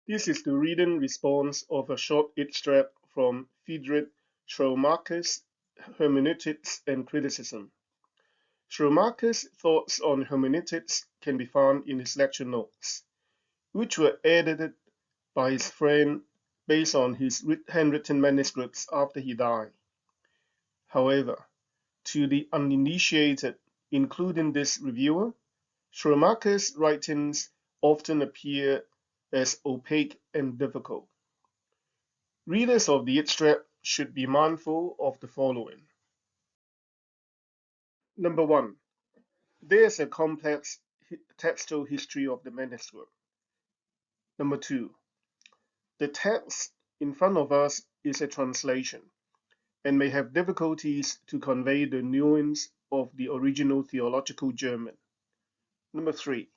This is the reading response of a short extract from Friedrich Schleiermacher's Hermeneutics and Criticism. Schleiermacher's thoughts on hermeneutics can be found in his lecture notes, which were edited by his friend based on his handwritten manuscripts after he died. However, to the uninitiated, including this reviewer, Schleiermacher's writings often appear as opaque and difficult. Readers of the extract should be mindful of the following. Number 1. There is a complex textual history of the manuscript. Number 2. The text in front of us is a translation and may have difficulties to convey the nuance of the original theological German. Number 3.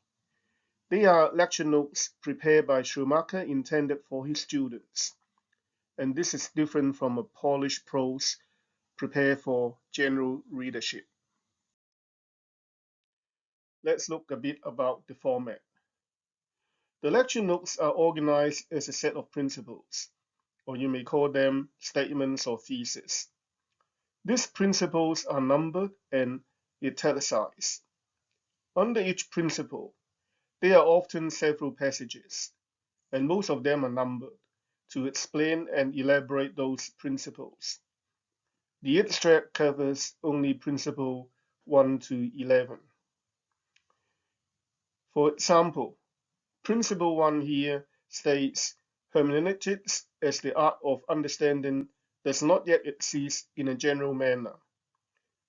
They are lecture notes prepared by Schleiermacher intended for his students, and this is different from a polished prose prepared for general readership. Let's look a bit about the format. The lecture notes are organized as a set of principles, or you may call them statements or theses. These principles are numbered and italicized. Under each principle, there are often several passages, and most of them are numbered to explain and elaborate those principles. The extract covers only principle 1 to 11. For example, principle 1 here states hermeneutics as the art of understanding does not yet exist in a general manner.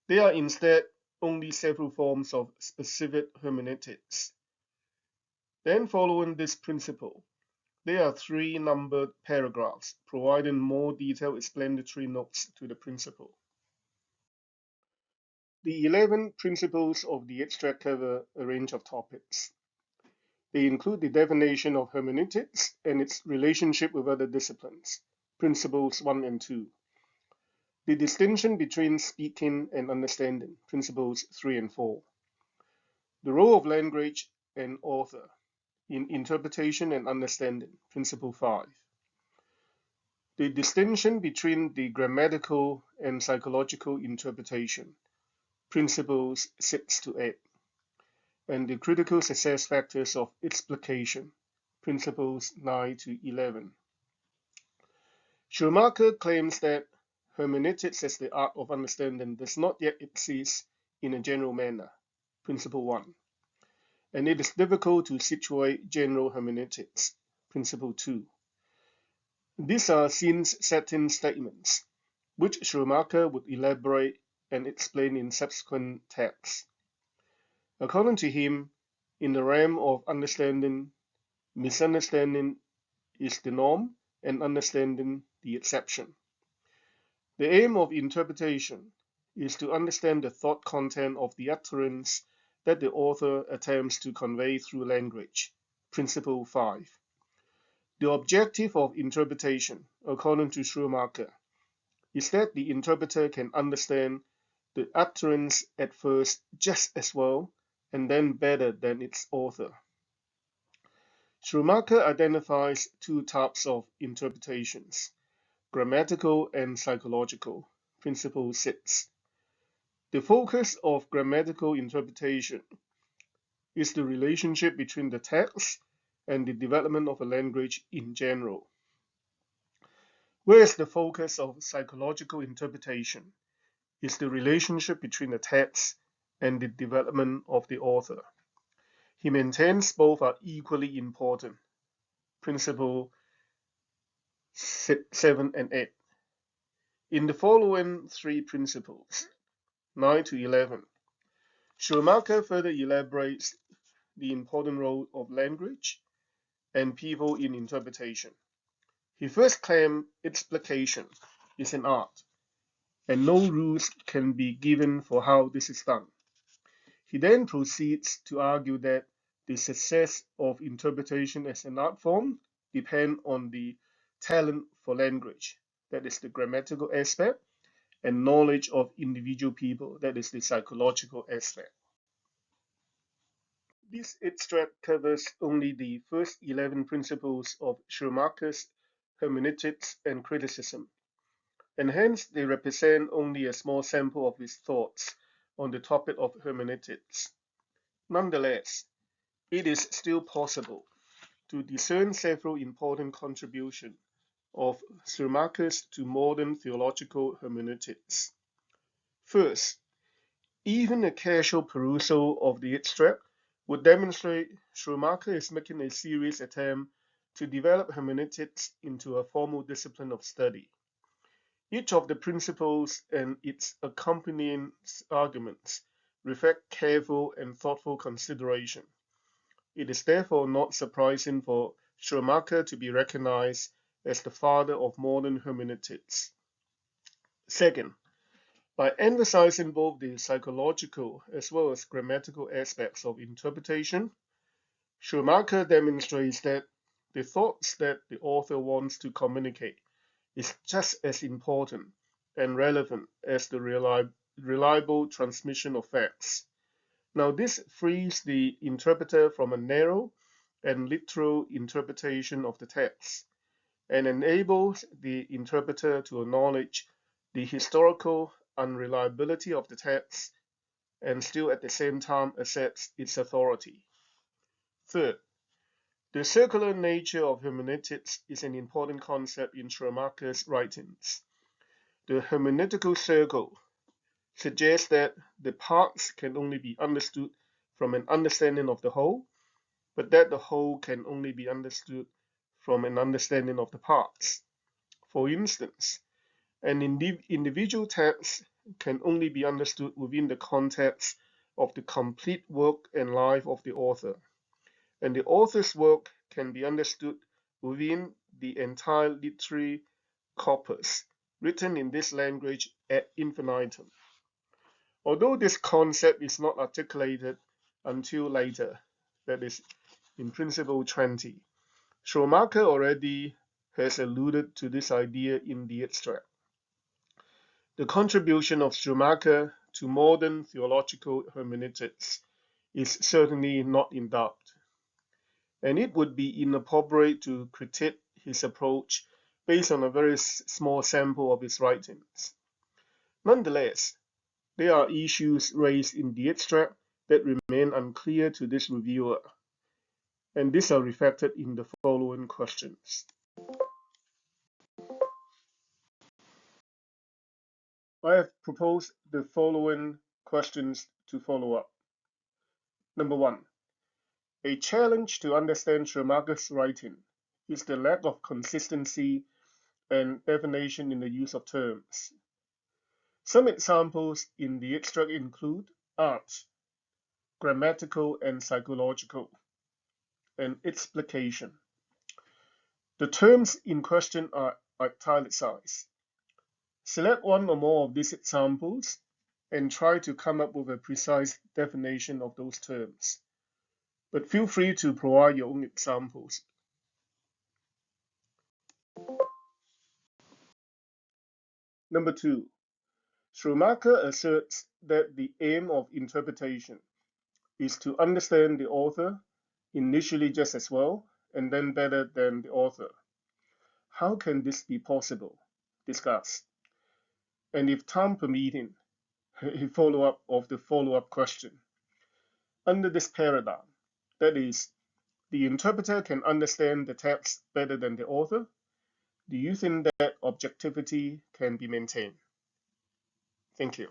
There are instead only several forms of specific hermeneutics. Then following this principle, there are 3 numbered paragraphs providing more detailed explanatory notes to the principle. The 11 principles of the extract cover a range of topics. They include the definition of hermeneutics and its relationship with other disciplines, principles 1 and 2. The distinction between speaking and understanding, principles 3 and 4. The role of language and author in interpretation and understanding, principle 5. The distinction between the grammatical and psychological interpretation, principles 6 to 8. And the critical success factors of explication, principles 9 to 11. Schleiermacher claims that hermeneutics as the art of understanding does not yet exist in a general manner, principle 1, and it is difficult to situate general hermeneutics, principle 2. These are scene-setting statements, which Schleiermacher would elaborate and explain in subsequent texts. According to him, in the realm of understanding, misunderstanding is the norm and understanding the exception. The aim of interpretation is to understand the thought content of the utterance that the author attempts to convey through language, principle 5. The objective of interpretation, according to Schleiermacher, is that the interpreter can understand the utterance at first just as well and then better than its author. Schleiermacher identifies 2 types of interpretations, grammatical and psychological, principle 6. The focus of grammatical interpretation is the relationship between the text and the development of a language in general, whereas the focus of psychological interpretation is the relationship between the text and the development of the author. He maintains both are equally important, principle 7 and 8. In the following 3 principles, 9 to 11, Schleiermacher further elaborates the important role of language and people in interpretation. He first claimed explication is an art, and no rules can be given for how this is done. He then proceeds to argue that the success of interpretation as an art form depends on the talent for language, that is the grammatical aspect, and knowledge of individual people, that is the psychological aspect. This extract covers only the first 11 principles of Schleiermacher's hermeneutics and criticism, and hence they represent only a small sample of his thoughts on the topic of hermeneutics. Nonetheless, it is still possible to discern several important contributions of Schleiermacher's to modern theological hermeneutics. First, even a casual perusal of the extract would demonstrate Schleiermacher is making a serious attempt to develop hermeneutics into a formal discipline of study. Each of the principles and its accompanying arguments reflect careful and thoughtful consideration. It is therefore not surprising for Schleiermacher to be recognized as the father of modern hermeneutics. Second, by emphasizing both the psychological as well as grammatical aspects of interpretation, Schleiermacher demonstrates that the thoughts that the author wants to communicate is just as important and relevant as the reliable transmission of facts. Now, this frees the interpreter from a narrow and literal interpretation of the text and enables the interpreter to acknowledge the historical unreliability of the text and still at the same time accepts its authority. Third, the circular nature of hermeneutics is an important concept in Schleiermacher's writings. The hermeneutical circle suggests that the parts can only be understood from an understanding of the whole, but that the whole can only be understood from an understanding of the parts. For instance, an individual text can only be understood within the context of the complete work and life of the author, and the author's work can be understood within the entire literary corpus written in this language ad infinitum. Although this concept is not articulated until later, that is, in Principle 20, Schleiermacher already has alluded to this idea in the extract. The contribution of Schleiermacher to modern theological hermeneutics is certainly not in doubt, and it would be inappropriate to critique his approach based on a very small sample of his writings. Nonetheless, there are issues raised in the extract that remain unclear to this reviewer, and these are reflected in the following questions. I have proposed the following questions to follow up. Number 1. A challenge to understand Schleiermacher's writing is the lack of consistency and definition in the use of terms. Some examples in the extract include art, grammatical and psychological, and explication. The terms in question are italicized. Select one or more of these examples and try to come up with a precise definition of those terms. But feel free to provide your own examples. Number 2. Schleiermacher asserts that the aim of interpretation is to understand the author initially just as well and then better than the author. How can this be possible? Discuss. And if time permitting, a follow-up of the follow-up question. Under this paradigm, that is, the interpreter can understand the text better than the author, do you think that objectivity can be maintained? Thank you.